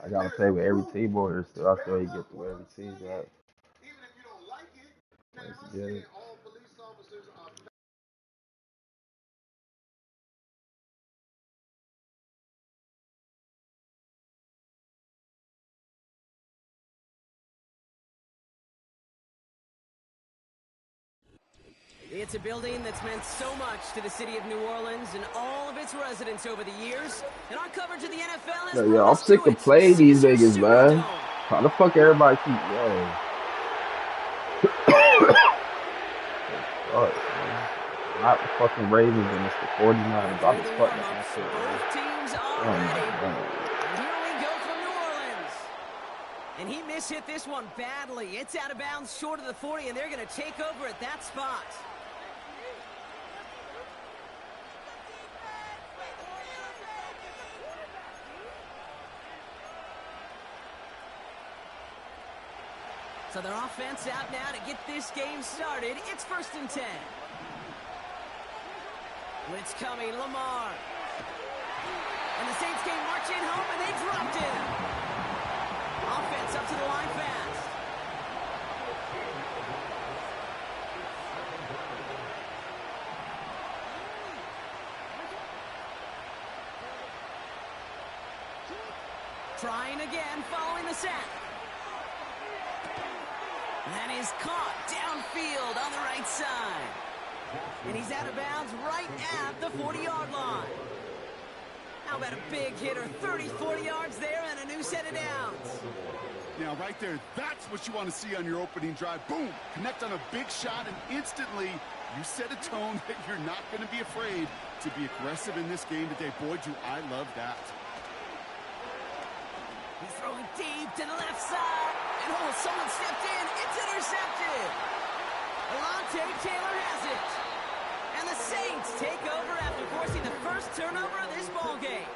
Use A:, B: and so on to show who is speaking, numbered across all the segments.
A: I gotta play with every team order, so I feel you get the way every team's at. Let's get it.
B: It's a building that's meant so much to the city of New Orleans and all of its residents over the years. And our coverage of the NFL has
A: Yeah,
B: brought
A: I'm
B: us to
A: sick of
B: it.
A: playing these
B: Caesars
A: niggas, man.
B: Superdome.
A: How the fuck everybody keep yo? Fuck, man. Not the fucking Ravens and it's the 49ers. I'm just fucking that shit, man.
B: Both teams are
A: Oh
B: ready.
A: my god.
B: And here we go from New Orleans. And he mishit this one badly. It's out of bounds short of the 40, and they're going to take over at that spot. So their offense out now to get this game started. It's 1st and 10. Blitz coming, Lamar. And the Saints came marching home, and they dropped him. Offense up to the line fast. Trying again, following the sack. That is caught downfield on the right side. And he's out of bounds right at the 40-yard line. How about a big hitter, 30, 40 yards there and a new set of downs.
C: Now, right there, that's what you want to see on your opening drive. Boom! Connect on a big shot, and instantly you set a tone that you're not going to be afraid to be aggressive in this game today. Boy, do I love that.
B: He's throwing deep to the left side. And oh, someone stepped in. It's intercepted. Alontae Taylor has it. And the Saints take over after forcing the first turnover of this ball game.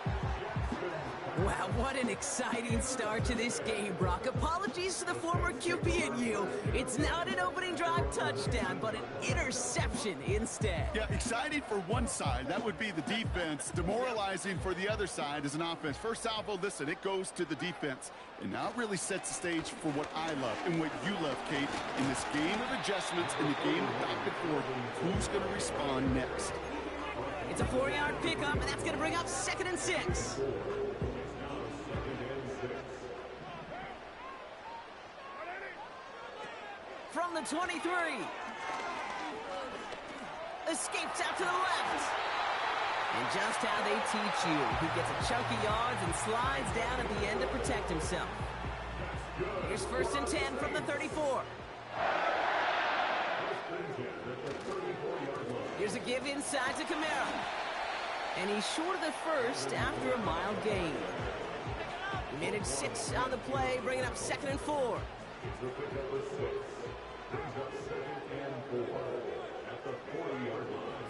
B: Wow, what an exciting start to this game, Brock. Apologies to the former QB and you. It's not an opening drive touchdown, but an interception instead.
C: Yeah, exciting for one side. That would be the defense. Demoralizing for the other side as an offense. First salvo, listen, it goes to the defense. And now it really sets the stage for what I love and what you love, Kate, in this game of adjustments, in the game of back and forth. Who's going to respond next?
B: It's a 4-yard pickup, and that's going to bring up 2nd and 6. From the 23. Escapes out to the left. And just how they teach you. He gets a chunk of yards and slides down at the end to protect himself. Here's 1st and 10 from the 34. Here's a give inside to Kamara. And he's short of the first after a mild gain. Minute 6 on the play, bringing up 2nd and 4.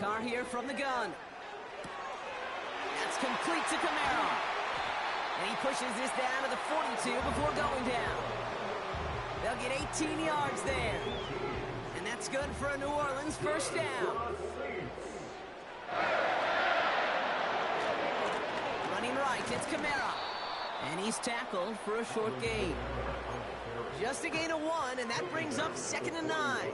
B: Carr here from the gun. That's complete to Kamara. And he pushes this down to the 42 before going down. They'll get 18 yards there. And that's good for a New Orleans first down. Running right, it's Kamara. And he's tackled for a short gain. Just a gain of 1, and that brings up 2nd and 9.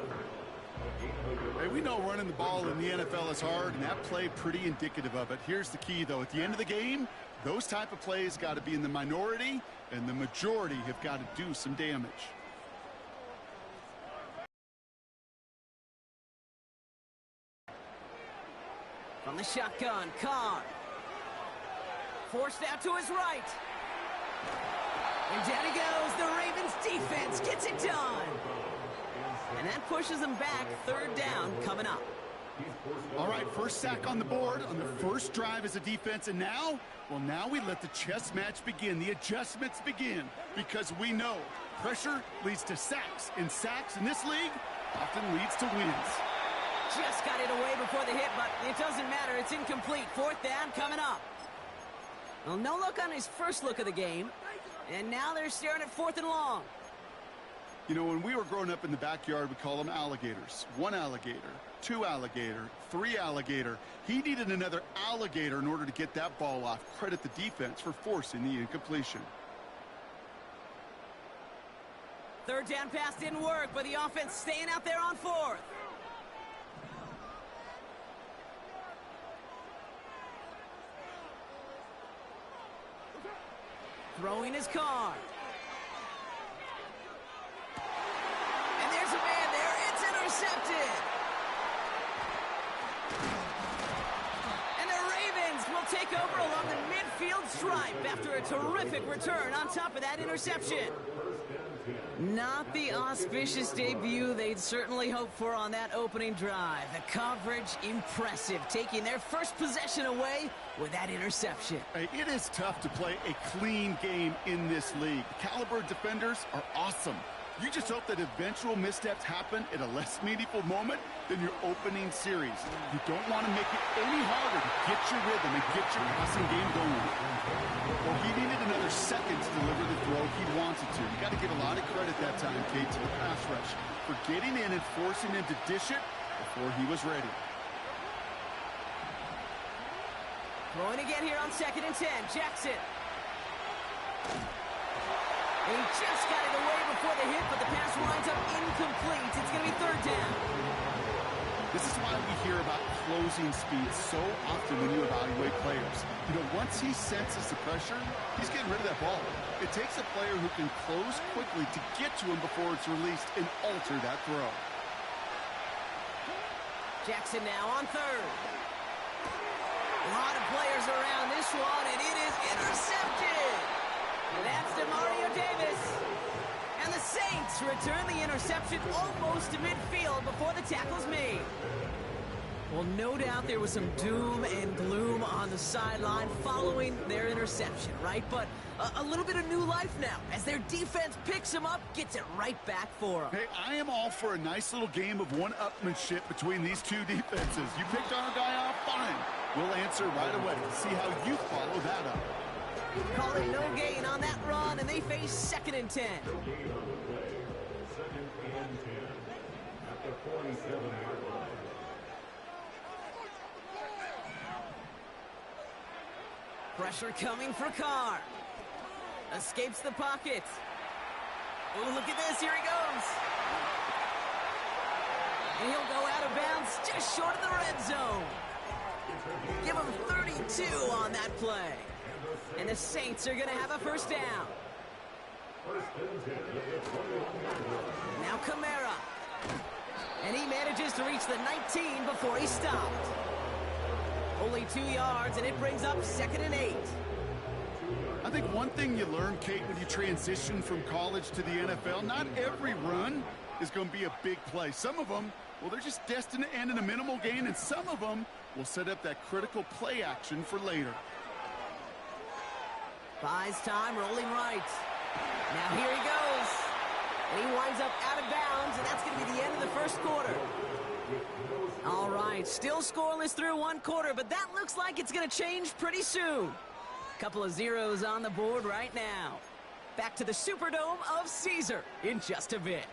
C: Hey, we know running the ball in the NFL is hard, and that play pretty indicative of it. Here's the key, though. At the end of the game, those type of plays got to be in the minority, and the majority have got to do some damage.
B: From the shotgun, Carr. Forced out to his right. And down he goes. The Ravens defense gets it done. And that pushes them back. 3rd down coming up.
C: All right, first sack on the board on the first drive as a defense. And now, well, now we let the chess match begin. The adjustments begin because we know pressure leads to sacks. And sacks in this league often leads to wins.
B: Just got it away before the hit, but it doesn't matter. It's incomplete. 4th down coming up. Well, no look on his first look of the game. And now they're staring at 4th and long.
C: You know, when we were growing up in the backyard, we call them alligators. 1 alligator, 2 alligator, 3 alligator. He needed another alligator in order to get that ball off. Credit the defense for forcing the incompletion.
B: Third down pass didn't work, but the offense staying out there on fourth. Throwing his car. And there's a man there. It's intercepted. And the Ravens will take over along the midfield stripe after a terrific return on top of that interception. Not the auspicious debut they'd certainly hoped for on that opening drive. The coverage, impressive, taking their first possession away with that interception.
C: Hey, it is tough to play a clean game in this league. The caliber of defenders are awesome. You just hope that eventual missteps happen at a less meaningful moment than your opening series. You don't want to make it any harder to get your rhythm and get your passing game going. Well, he needed another second to deliver the throw he wanted to. You got to give a lot of credit that time, Kate, to the pass rush for getting in and forcing him to dish it before he was ready.
B: Throwing again here on 2nd and 10. Jackson. And he just got it away before the hit, but the pass winds up incomplete. It's going to be 3rd down.
C: This is why we hear about closing speed so often when you evaluate players. You know, once he senses the pressure, he's getting rid of that ball. It takes a player who can close quickly to get to him before it's released and alter that throw.
B: Jackson now on 3rd. A lot of players around this one, and it is intercepted. That's DeMario Davis. And the Saints return the interception almost to midfield before the tackle's made. Well, no doubt there was some doom and gloom on the sideline following their interception, right? But a little bit of new life now as their defense picks them up, gets it right back for them.
C: Hey, I am all for a nice little game of one-upmanship between these two defenses. You picked our guy off, fine. We'll answer right away. See how you follow that up.
B: Call it no gain on that run, and they face 2nd and 10. Pressure coming for Carr. Escapes the pocket. Oh, look at this. Here he goes. And he'll go out of bounds just short of the red zone. Give him 32 on that play. And the Saints are going to have a 1st down. Now Kamara. And he manages to reach the 19 before he stopped. Only 2 yards, and it brings up 2nd and 8.
C: I think one thing you learn, Kate, when you transition from college to the NFL, not every run is going to be a big play. Some of them, well, they're just destined to end in a minimal gain, and some of them will set up that critical play action for later.
B: Buys time, rolling right. Now here he goes. And he winds up out of bounds, and that's going to be the end of the 1st quarter. All right, still scoreless through 1 quarter, but that looks like it's going to change pretty soon. Couple of zeros on the board right now. Back to the Superdome of Caesar in just a bit.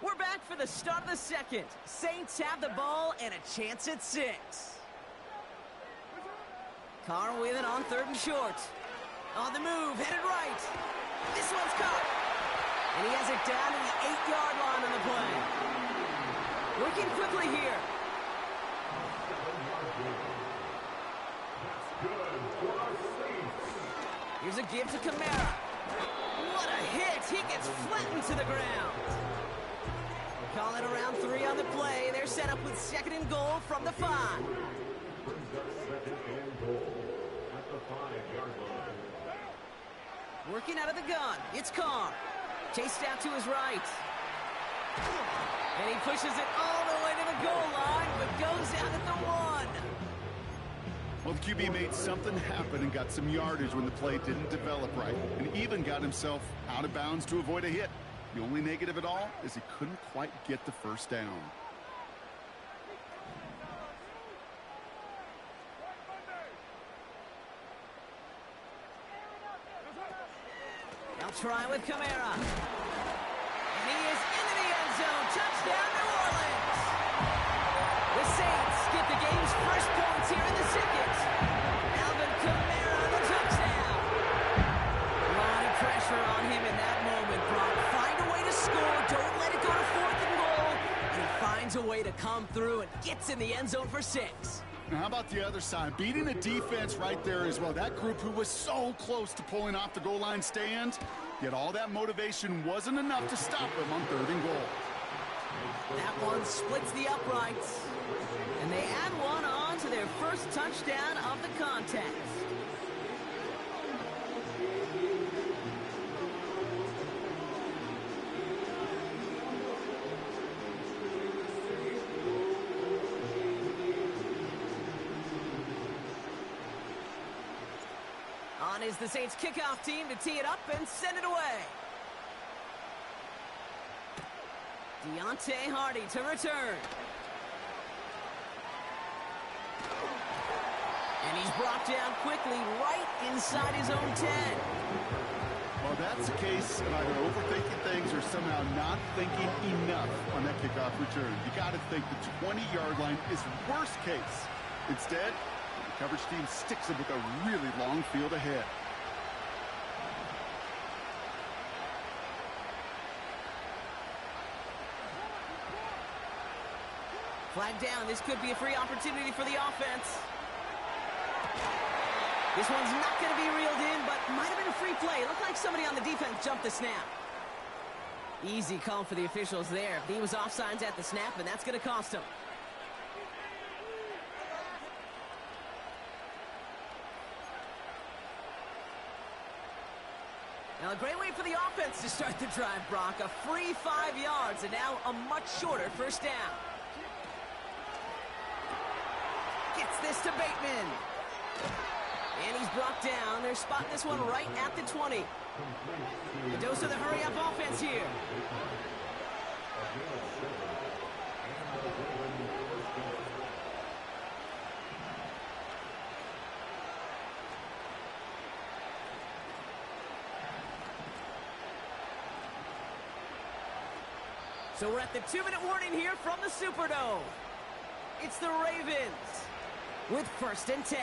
B: We're back for the start of the 2nd. Saints have the ball and a chance at 6. Carr with it on 3rd and short. On the move, headed right. This one's caught. And he has it down to the 8-yard line on the play. Working quickly here. Here's a give to Kamara. What a hit. He gets flattened to the ground. Call it around 3 on the play. They're set up with 2nd and goal from the 5. Working out of the gun. It's Carr. Chased out to his right. And he pushes it all the way to the goal line, but goes out at the 1.
C: Well, the QB made something happen and got some yardage when the play didn't develop right, and even got himself out of bounds to avoid a hit. The only negative at all is he couldn't quite get the 1st down.
B: They'll try with Kamara. And he is into the end zone. Touchdown, New finds a way to come through and gets in the end zone for 6.
C: Now, how about the other side? Beating the defense right there as well. That group who was so close to pulling off the goal line stand, yet all that motivation wasn't enough to stop them on 3rd and goal.
B: That one splits the uprights. And they add one on to their first touchdown of the contest. On is the Saints kickoff team to tee it up and send it away. Deontay Hardy to return. And he's brought down quickly right inside his own 10.
C: Well, that's the case of either overthinking things or somehow not thinking enough on that kickoff return. You got to think the 20-yard line is worst case. Instead, the coverage team sticks it with a really long field ahead.
B: Flag down. This could be a free opportunity for the offense. This one's not going to be reeled in, but might have been a free play. It looked like somebody on the defense jumped the snap. Easy call for the officials there. He was offsides at the snap, and that's going to cost him. Now, a great way for the offense to start the drive, Brock. A free 5 yards, and now a much shorter first down. Gets this to Bateman. And he's brought down. They're spotting this one right at the 20. The dose of the hurry-up offense here. So we're at the 2-minute warning here from the Superdome. It's the Ravens with 1st and 10.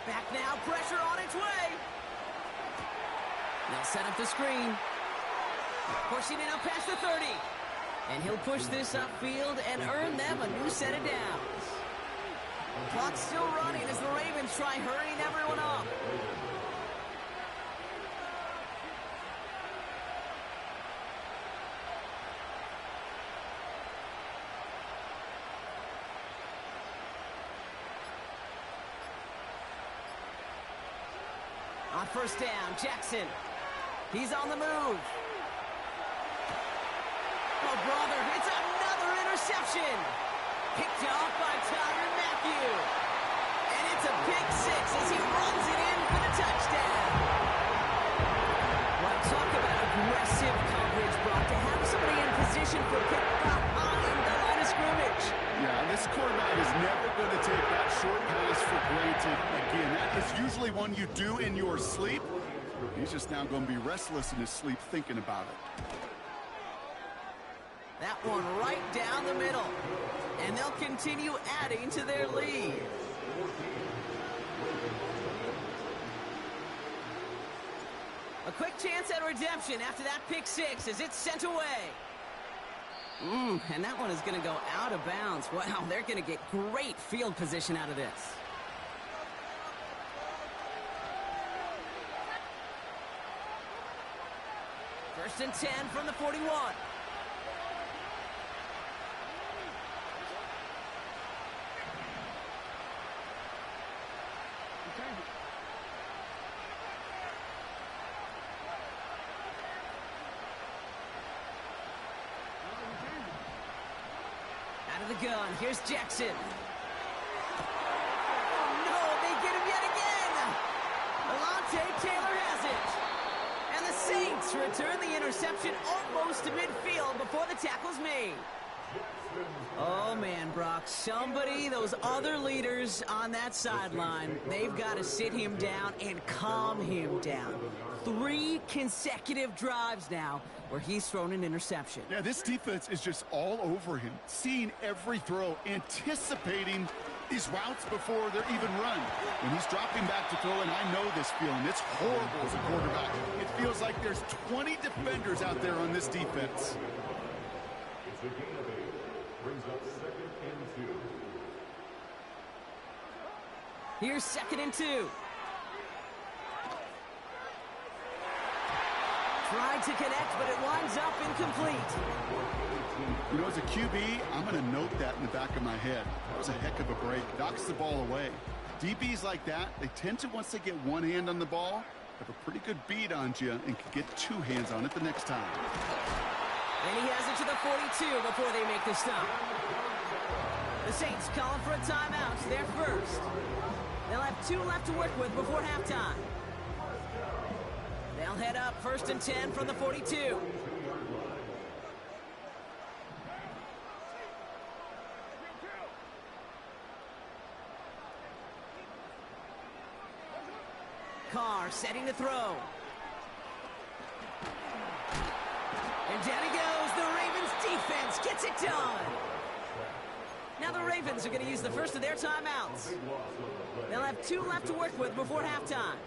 B: Back now, pressure on its way. They'll set up the screen. Pushing it up past the 30. And he'll push this upfield and earn them a new set of downs. Clock's still running as the Ravens try hurrying everyone up. On 1st down, Jackson. He's on the move. Oh, brother, it's another interception. Picked off by Tyrann Mathieu. And it's a pick 6 as he runs it in for the touchdown. Well, talk about aggressive coverage, Brock, to have somebody in position for a pick behind the line of scrimmage.
C: Yeah, this quarterback is never going to take that short pass for granted again. That is usually one you do in your sleep. He's just now going to be restless in his sleep thinking about it.
B: That one right down the middle. And they'll continue adding to their lead. A quick chance at redemption after that pick 6 as it's sent away. And that one is going to go out of bounds. Wow, they're going to get great field position out of this. First and 10 from the 41. Out of the gun, here's Jackson. Oh no, they get him yet again! Alontae Taylor has it. And the Saints return the interception almost to midfield before the tackle's made. Oh man, Brock, somebody, those other leaders on that sideline, they've got to sit him down and calm him down. 3 consecutive drives now where he's thrown an interception.
C: Yeah, this defense is just all over him, seeing every throw, anticipating these routes before they're even run. When he's dropping back to throw, and I know this feeling, it's horrible as a quarterback. It feels like there's 20 defenders out there on this defense.
B: Here's 2nd and 2. Tried to connect, but it winds up incomplete.
C: You know, as a QB, I'm going to note that in the back of my head. That was a heck of a break. Knocks the ball away. DBs like that, they tend to, once they get one hand on the ball, have a pretty good beat on you and can get 2 hands on it the next time.
B: And he has it to the 42 before they make the stop. The Saints calling for a timeout. They're first. They'll have 2 left to work with before halftime. They'll head up 1st and 10 from the 42. Carr setting to throw. And down he goes. The Ravens defense gets it done. Now the Ravens are going to use the first of their timeouts. They'll have 2 left to work with before halftime.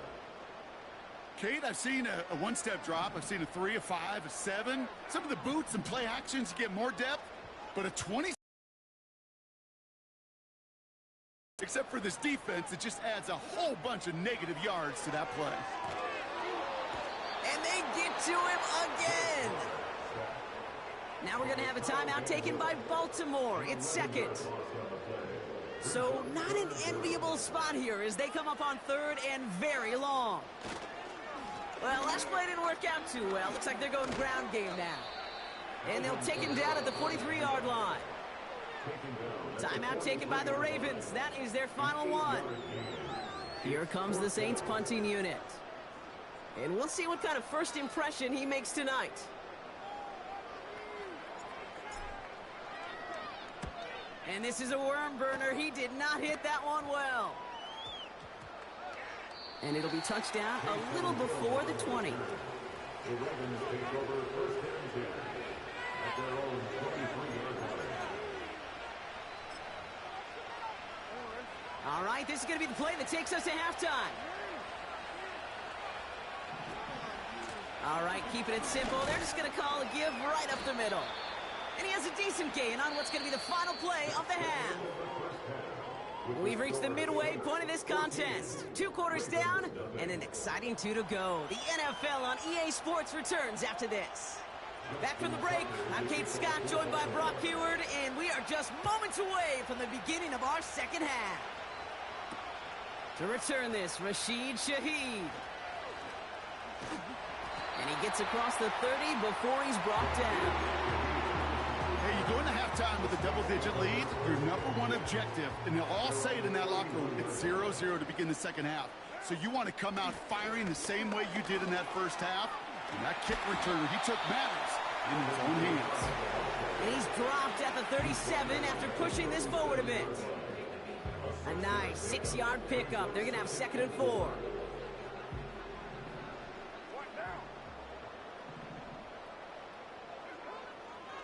C: Kate, I've seen a one-step drop. I've seen a 3, a 5, a 7. Some of the boots and play actions get more depth, but a 20. Except for this defense, it just adds a whole bunch of negative yards to that play.
B: And they get to him again. Now we're going to have a timeout taken by Baltimore. It's 2nd. So not an enviable spot here as they come up on 3rd and very long. Well, last play didn't work out too well. Looks like they're going ground game now. And they'll take him down at the 43-yard line. Timeout taken by the Ravens. That is their final one. Here comes the Saints punting unit. And we'll see what kind of first impression he makes tonight. And this is a worm burner. He did not hit that one well. And it'll be touchdown a little before the 20. All right, this is going to be the play that takes us to halftime. All right, keeping it simple. They're just going to call a give right up the middle. And he has a decent gain on what's going to be the final play of the half. We've reached the midway point of this contest. 2 quarters down and an exciting 2 to go. The NFL on EA Sports returns after this. Back from the break, I'm Kate Scott, joined by Brock Heward, and we are just moments away from the beginning of our second half. To return this, Rashid Shaheed. And he gets across the 30 before he's brought down.
C: Hey, you go into halftime with a double-digit lead, your #1 objective, and they'll all say it in that locker room, it's 0-0 to begin the second half. So you want to come out firing the same way you did in that first half. And that kick returner, he took matters in his own hands.
B: And he's dropped at the 37 after pushing this forward a bit. A nice 6-yard pickup. They're going to have 2nd and 4.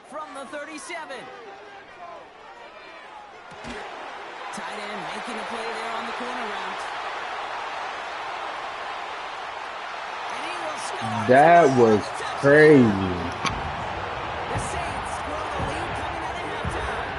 B: From the 37. Tight end making the play there on the corner route. And he will score.
A: That was crazy.
B: The Saints grow the lead coming out of halftime.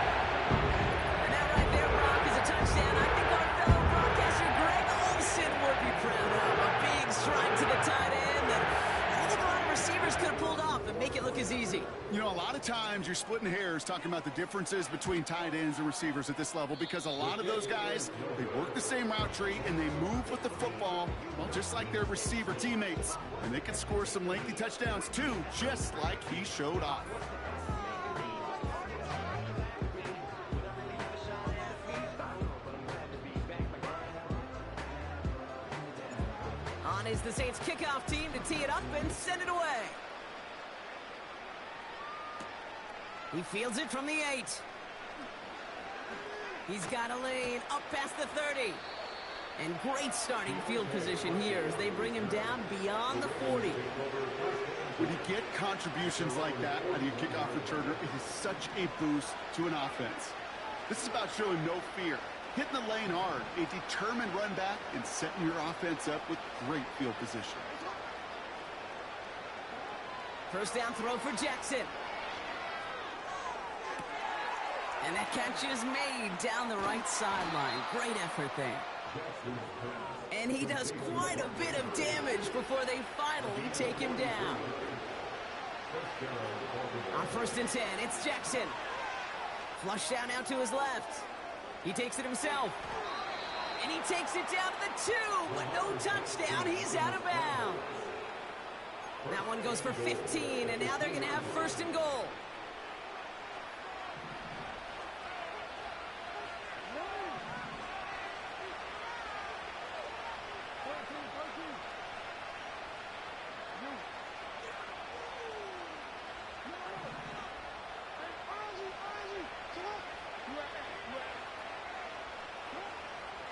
B: And that right there, Brock, is a touchdown. I think our fellow broadcaster Greg Olsen would be proud of. A big strike to the tight end that I don't think a lot of receivers could have pulled off and make it look as easy.
C: You know, a lot of times you're splitting hairs talking about the differences between tight ends and receivers at this level because a lot of those guys, they work the same route tree and they move with the football, well, just like their receiver teammates. And they can score some lengthy touchdowns too, just like he showed off.
B: On is the Saints kickoff team to tee it up and send it away. He fields it from the 8. He's got a lane up past the 30. And great starting field position here as they bring him down beyond the 40.
C: When you get contributions like that out of your kickoff returner, it is such a boost to an offense. This is about showing no fear. Hitting the lane hard, a determined run back, and setting your offense up with great field position.
B: First down throw for Jackson. And that catch is made down the right sideline. Great effort there. And he does quite a bit of damage before they finally take him down. On 1st and 10, it's Jackson. Flush down out to his left. He takes it himself. And he takes it down to the 2, but no touchdown. He's out of bounds. That one goes for 15, and now they're going to have 1st and goal.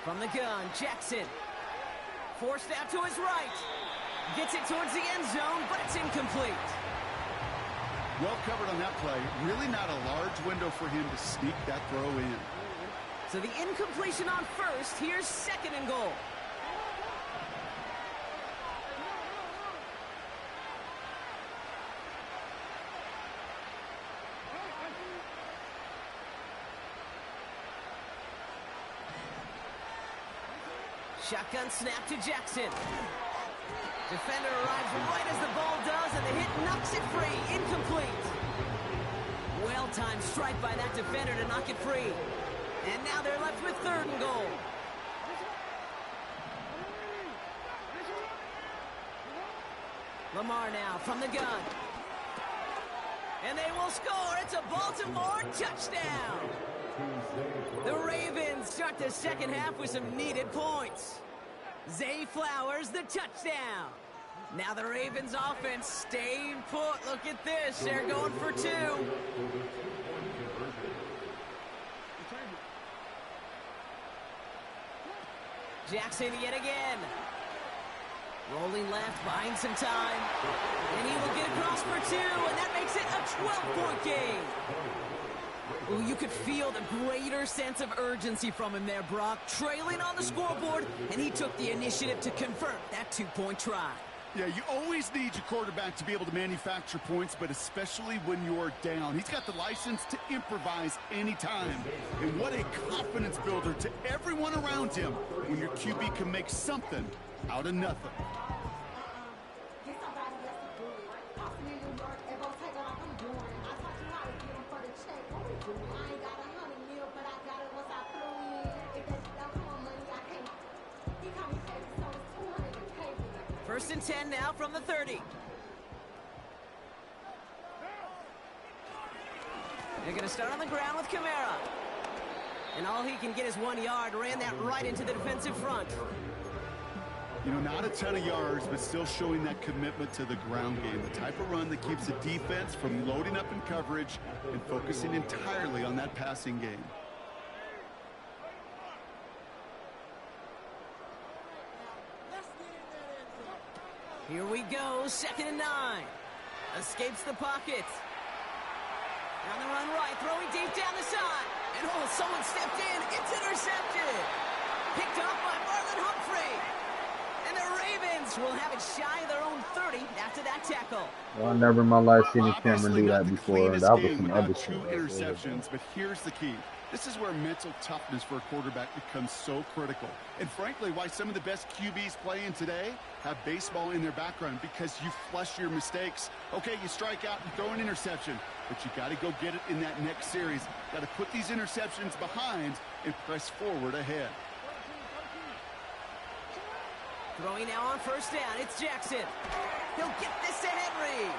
B: From the gun, Jackson. Forced out to his right. Gets it towards the end zone, but it's incomplete.
C: Well covered on that play. Really not a large window for him to sneak that throw in.
B: So the incompletion on 1st. Here's 2nd and goal. Shotgun snap to Jackson. Defender arrives right as the ball does, and the hit knocks it free. Incomplete. Well-timed strike by that defender to knock it free. And now they're left with 3rd and goal. Lamar now from the gun. And they will score. It's a Baltimore touchdown. The Ravens start the 2nd half with some needed points. Zay Flowers, the touchdown. Now the Ravens offense staying put. Look at this. They're going for 2. Jackson yet again. Rolling left, buying some time. And he will get across for 2, and that makes it a 12-point game. Ooh, you could feel the greater sense of urgency from him there, Brock. Trailing on the scoreboard, and he took the initiative to convert that 2-point try.
C: Yeah, you always need your quarterback to be able to manufacture points, but especially when you're down. He's got the license to improvise anytime. And what a confidence builder to everyone around him when your QB can make something out of nothing.
B: First and 10 now from the 30. They're going to start on the ground with Kamara. And all he can get is 1 yard. Ran that right into the defensive front.
C: You know, not a ton of yards, but still showing that commitment to the ground game. The type of run that keeps the defense from loading up in coverage and focusing entirely on that passing game.
B: Here we go, 2nd and 9. Escapes the pocket. On the run right, throwing deep down the side. And someone stepped in. It's intercepted. Picked off by Marlon Humphrey. And the Ravens will have it shy of their own 30 after that tackle.
A: Well, I never in my life seen a Cameron do that before. That was some other
C: shit. 2 interceptions, but here's the key. This is where mental toughness for a quarterback becomes so critical. And frankly, why some of the best QBs playing today have baseball in their background, because you flush your mistakes. Okay, you strike out and throw an interception, but you got to go get it in that next series. Got to put these interceptions behind and press forward ahead.
B: Throwing now on 1st down, it's Jackson. He'll get this to Henry.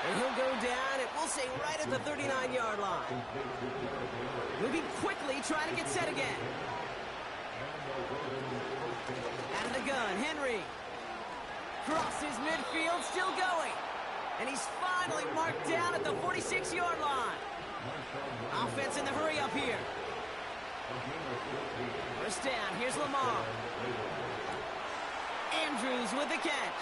B: And he'll go down, and we'll say right at the 39-yard line. Moving quickly, trying to get set again. Out of the gun, Henry. Crosses midfield, still going. And he's finally marked down at the 46-yard line. Offense in the hurry up here. First down, here's Lamar. Andrews with the catch.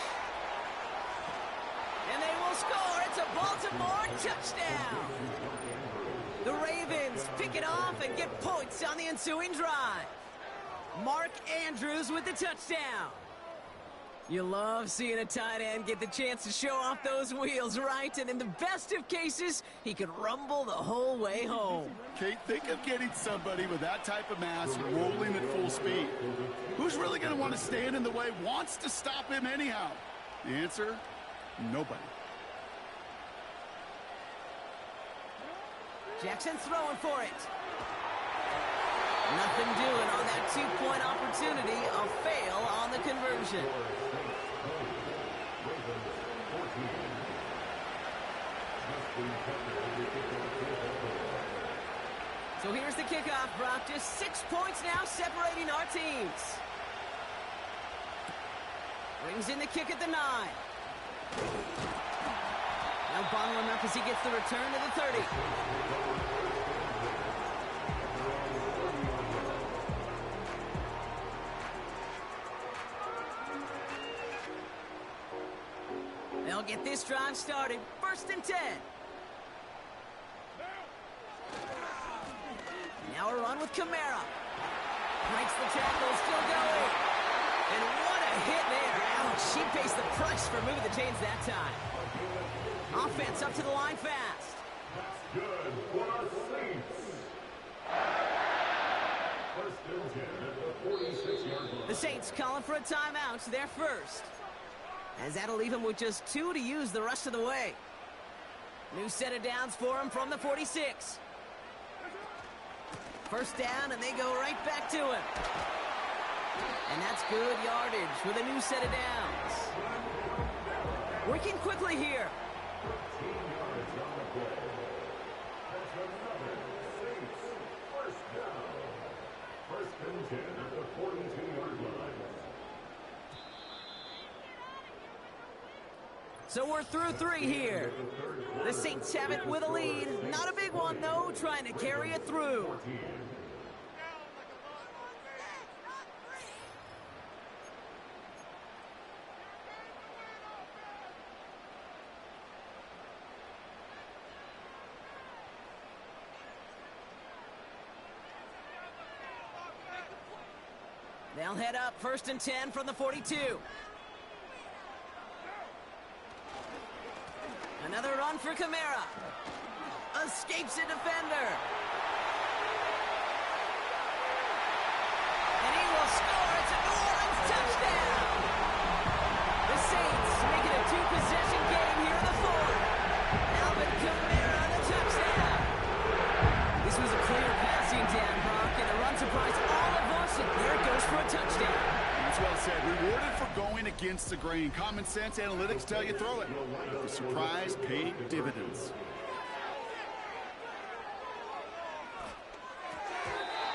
B: And they will score. It's a Baltimore touchdown. The Ravens pick it off and get points on the ensuing drive. Mark Andrews with the touchdown. You love seeing a tight end get the chance to show off those wheels, right? And in the best of cases, he could rumble the whole way home.
C: Kate, think of getting somebody with that type of mass rolling at full speed. Who's really going to want to stand in the way, wants to stop him anyhow? The answer, nobody.
B: Jackson's throwing for it. Nothing doing on that two-point opportunity. A fail on the conversion. So here's the kickoff, Brock. Just 6 points now separating our teams. Brings in the kick at the 9. Now bottling up as he gets the return to the 30. They'll get this drive started. 1st and 10. Now a run with Kamara. Breaks the tackle, still going. And what a hit there. Ouch, she pays the price for moving the chains that time. Offense up to the line fast.
D: That's good for our Saints. 1st and 10 at the 46-yard line.
B: The Saints calling for a timeout. They're first. As that'll leave him with just 2 to use the rest of the way. New set of downs for him from the 46. 1st down, and they go right back to him. And that's good yardage with a new set of downs. Working quickly here.
D: 13 yards on the play. That's another Saints 1st down. 1st and 10 at the 42-yard line.
B: So we're through 3 here. The Saints have it with a lead. Not a big one, though, trying to carry it through. They'll head up 1st and 10 from the 42. Another run for Kamara. Escapes a defender. And he will score. It's a New Orleans touchdown. The Saints make it a 2-possession game here in the 4th. Alvin Kamara the touchdown. This was a clear passing down, Brock, and the run surprised all of us, and there it goes for a touchdown.
C: That's well said. Rewarded for going against the grain. Common sense analytics tell you throw it. But the surprise paid dividends.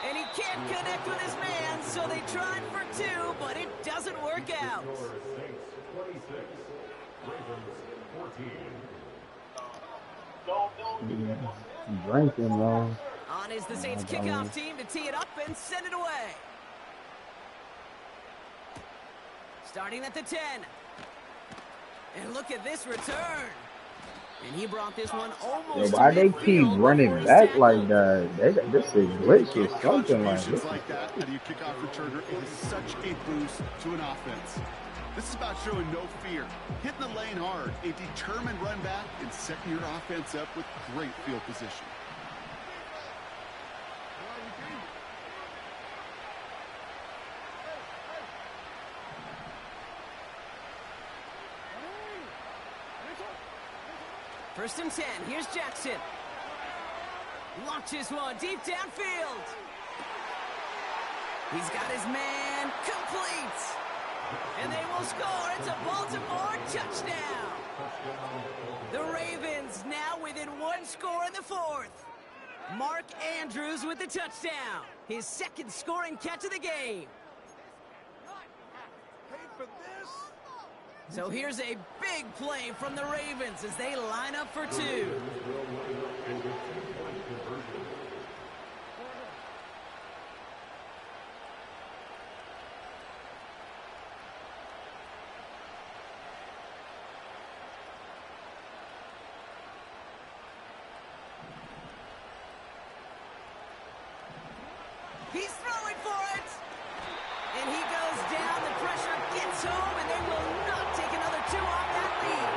B: And he can't connect with his man, so they tried for 2, but it doesn't work out.
D: Saints 26, Ravens 14.
A: Drinking, man.
B: On is the Saints kickoff team to tee it up and send it away. Starting at the 10. And look at this return. And he brought this one almost
A: Yo, why
B: to
A: they
B: midfield
A: keep
B: before
A: running
B: he
A: back
B: tackled.
A: like that? This is glitch or something like
C: Contributions
A: this.
C: like that out of your kickoff returner is such a boost to an offense. This is about showing no fear, hitting the lane hard, a determined run back, and setting your offense up with great field position.
B: First and 10. Here's Jackson. Launches one deep downfield. He's got his man complete. And they will score. It's a Baltimore touchdown. The Ravens now within 1 score in the 4th. Mark Andrews with the touchdown. His 2nd scoring catch of the game. So here's a big play from the Ravens as they line up for 2. He's throwing for it. And he goes down. The pressure gets home, and they will not take another 2 off that lead.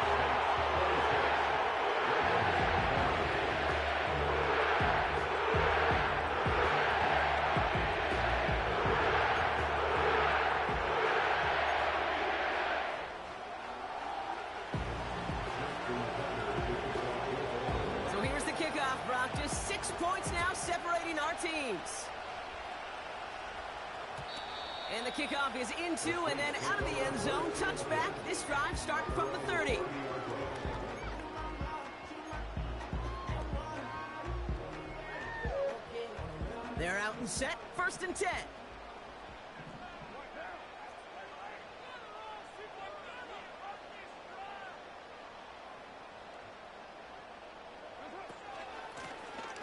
B: So here's the kickoff, Brock. Just 6 points now separating our teams. And the kickoff is into and then out of the end zone. Touchback. This drive starting from the 30. They're out and set. 1st and 10.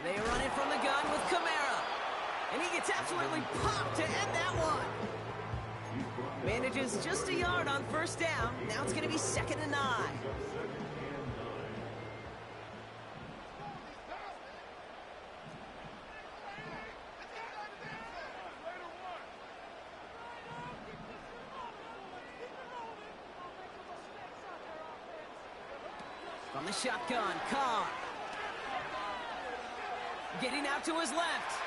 B: They run it from the gun with Kamara. And he gets absolutely popped to end that one. Manages just a yard on 1st down. Now it's going to be 2nd and 9. From the shotgun, Carr. Getting out to his left.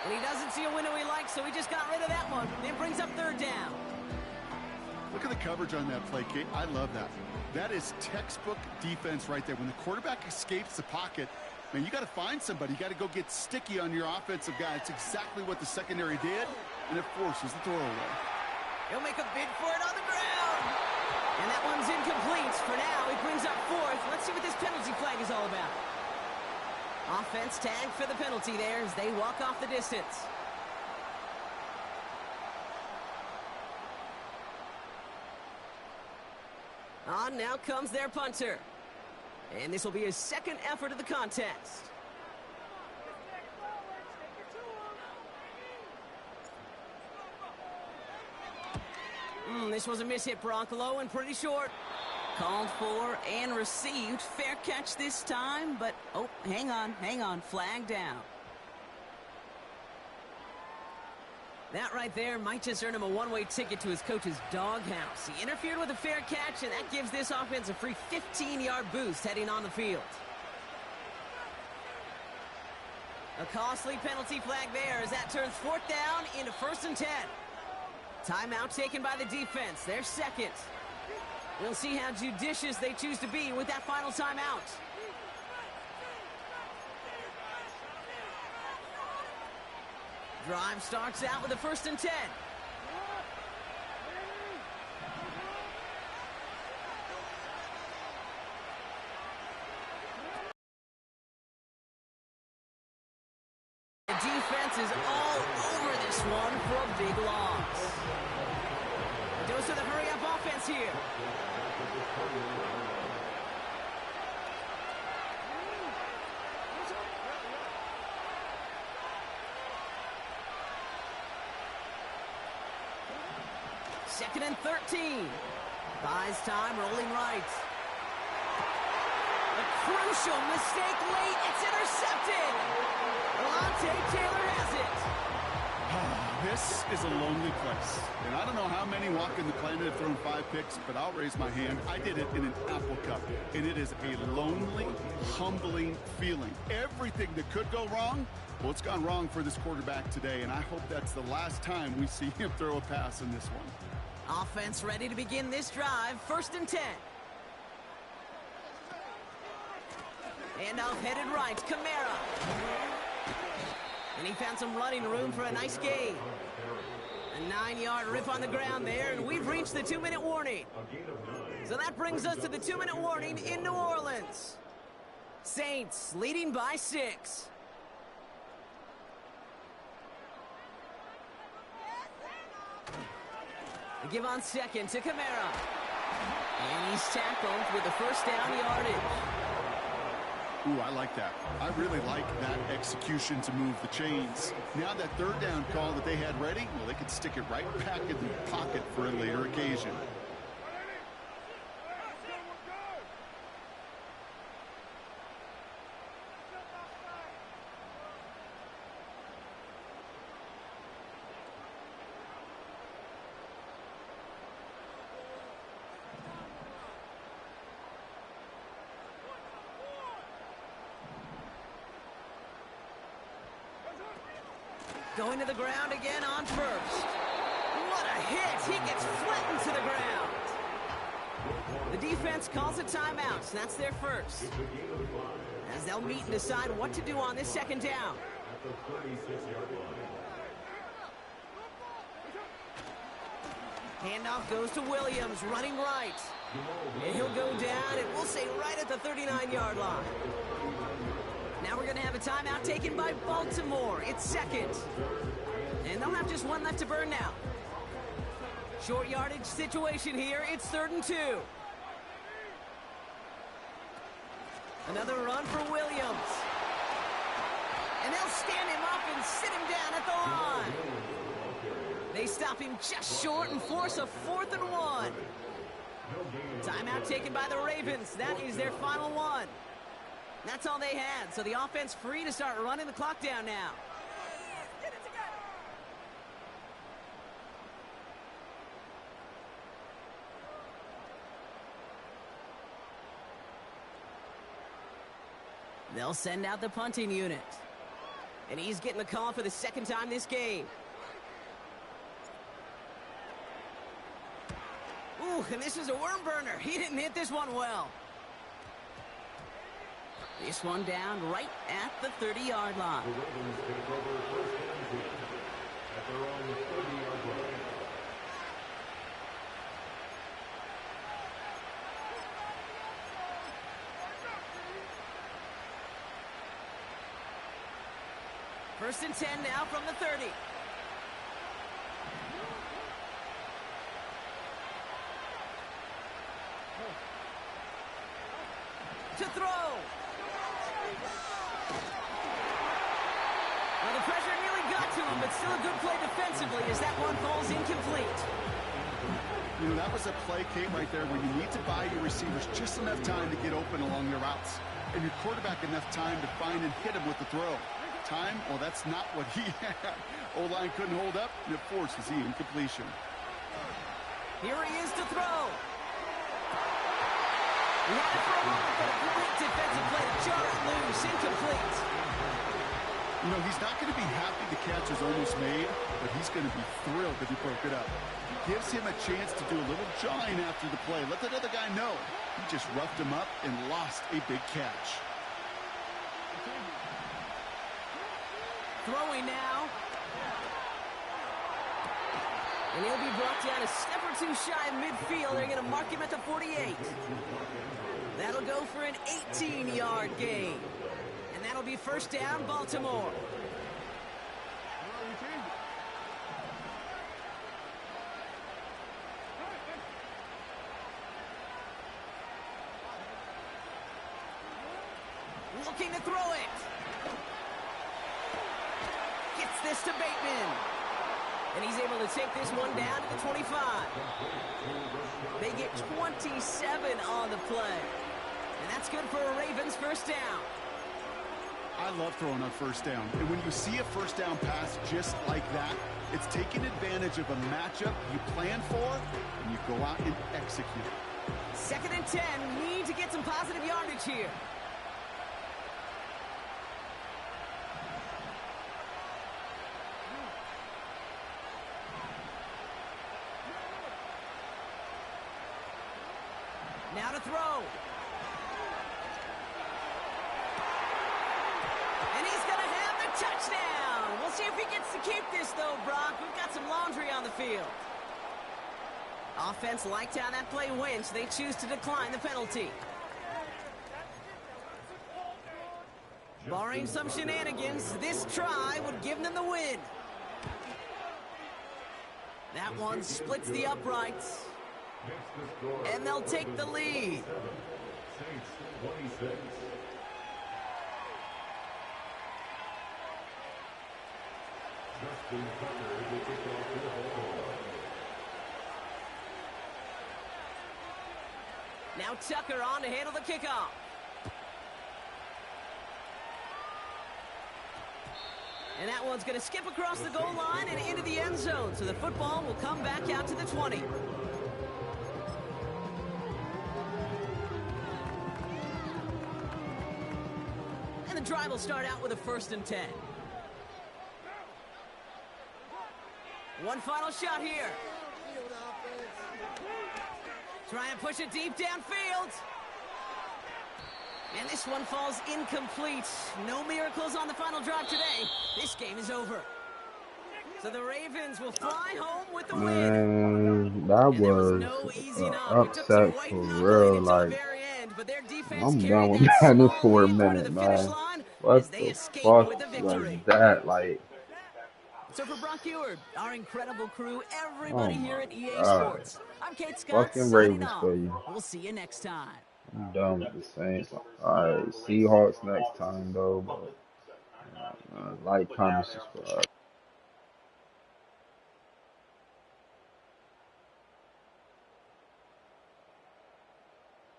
B: And he doesn't see a window he likes, so he just got rid of that one. It brings up 3rd down.
C: Look at the coverage on that play, Kate. I love that. That is textbook defense right there. When the quarterback escapes the pocket, man, you got to find somebody. You got to go get sticky on your offensive guy. It's exactly what the secondary did, and it forces the throwaway.
B: He'll make a bid for it on the ground. And that one's incomplete. For now, he brings up 4th. Let's see what this penalty flag is all about. Offense tagged for the penalty there as they walk off the distance. On now comes their punter. And this will be his 2nd effort of the contest. This was a miss-hit, Brock. Low and pretty short. Called for and received. Fair catch this time, but, oh, hang on. Flag down. That right there might just earn him a one-way ticket to his coach's doghouse. He interfered with a fair catch, and that gives this offense a free 15-yard boost heading on the field. A costly penalty flag there as that turns 4th down into 1st and 10. Timeout taken by the defense. Their 2nd. We'll see how judicious they choose to be with that final timeout. Drive starts out with a 1st and 10. The defense is all over this one for a big loss. A dose of the hurry-up offense here. Second and 13. Buys time, rolling right. A crucial mistake late. It's intercepted. Alontae Taylor has it.
C: This is a lonely place. And I don't know how many walking the planet have thrown 5 picks, but I'll raise my hand. I did it in an Apple Cup. And it is a lonely, humbling feeling. Everything that could go wrong, well, it's gone wrong for this quarterback today. And I hope that's the last time we see him throw a pass in this one.
B: Offense ready to begin this drive. 1st and 10. And off headed right, Kamara. And he found some running room for a nice gain. A 9-yard rip on the ground there, and we've reached the 2-minute warning. So that brings us to the 2-minute warning in New Orleans. Saints leading by 6. The give on 2nd to Kamara. And he's tackled with the 1st down yardage.
C: Ooh, I like that. I really like that execution to move the chains. Now that 3rd down call that they had ready, well, they could stick it right back in the pocket for a later occasion.
B: Going to the ground again on first. What a hit! He gets flattened to the ground. The defense calls a timeout, so that's their first. As they'll meet and decide what to do on this second down.
D: At the 36-yard line.
B: Handoff goes to Williams, running right. And he'll go down, and we'll say right at the 39-yard line. Now we're going to have a timeout taken by Baltimore. It's second. And they'll have just one left to burn now. Short yardage situation here. It's 3rd and 2. Another run for Williams. And they'll stand him up and sit him down at the line. They stop him just short and force a 4th and 1. Timeout taken by the Ravens. That is their final one. That's all they had, so the offense free to start running the clock down now. Get it together. They'll send out the punting unit. And he's getting the call for the second time this game. Ooh, and this is a worm burner. He didn't hit this one well. This one down right at the 30-yard line.
D: The Ravens take over first and 10 at their own 30-yard line.
B: First and 10 now from the 30. To throw. Well, the pressure nearly got to him, but still a good play defensively as that one falls incomplete.
C: You know, that was a play, Kate, right there where you need to buy your receivers just enough time to get open along their routes. And your quarterback enough time to find and hit him with the throw. Time? Well, that's not what he had. O-line couldn't hold up, and it forces the incompletion.
B: Here he is to throw. He had it for a moment, but a great defensive play to jar it loose, incomplete.
C: You know, he's not going to be happy the catch is almost made, but he's going to be thrilled that he broke it up. Gives him a chance to do a little jawing after the play. Let that other guy know. He just roughed him up and lost a big catch.
B: Throwing now. And he'll be brought down a step or two shy of midfield. They're going to mark him at the 48. That'll go for an 18-yard gain. And that'll be first down, Baltimore. Looking to throw it. Gets this to Bateman. And he's able to take this one down to the 25. They get 27 on the play. And that's good for a Ravens first down.
C: I love throwing on first down. And when you see a first down pass just like that, it's taking advantage of a matchup you plan for, and you go out and execute.
B: 2nd and 10. Need to get some positive yardage here. Now to throw. And he's going to have the touchdown. We'll see if he gets to keep this, though, Brock. We've got some laundry on the field. Offense liked how that play went, so they choose to decline the penalty. Barring some shenanigans, this try would give them the win. That one splits the uprights. And they'll take the lead.
D: Saints 26. Justin Tucker will kick off to the ball.
B: Now Tucker on to handle the kickoff. And that one's going to skip across the goal line and into the end zone. So the football will come back out to the 20. And the drive will start out with a 1st and 10. One final shot here. Try and push it deep downfield. And this one falls incomplete. No miracles on the final drive today. This game is over. So the Ravens will fly home with the win.
A: Man, that
B: And there was
A: was
B: no easy
A: an
B: knock. It took some
A: upset
B: white
A: for
B: knuckling
A: real.
B: until the
A: Like,
B: very end, but their defense
A: I'm done
B: carried
A: with
B: that
A: Madden
B: small
A: for a
B: lead through to
A: minute,
B: the finish
A: man.
B: line as
A: What
B: they
A: the
B: escape
A: fuck
B: with the
A: was
B: victory.
A: that? Like,
B: So for Brock Eward, our incredible crew,
A: oh
B: everybody here
A: my
B: at EA
A: god.
B: Sports, I'm Kate Scott
A: Fucking
B: signing
A: Ravens
B: off.
A: for you.
B: We'll see you next time.
A: I'm done with the Saints. Alright, Seahawks next time, though. But, like, comment, subscribe.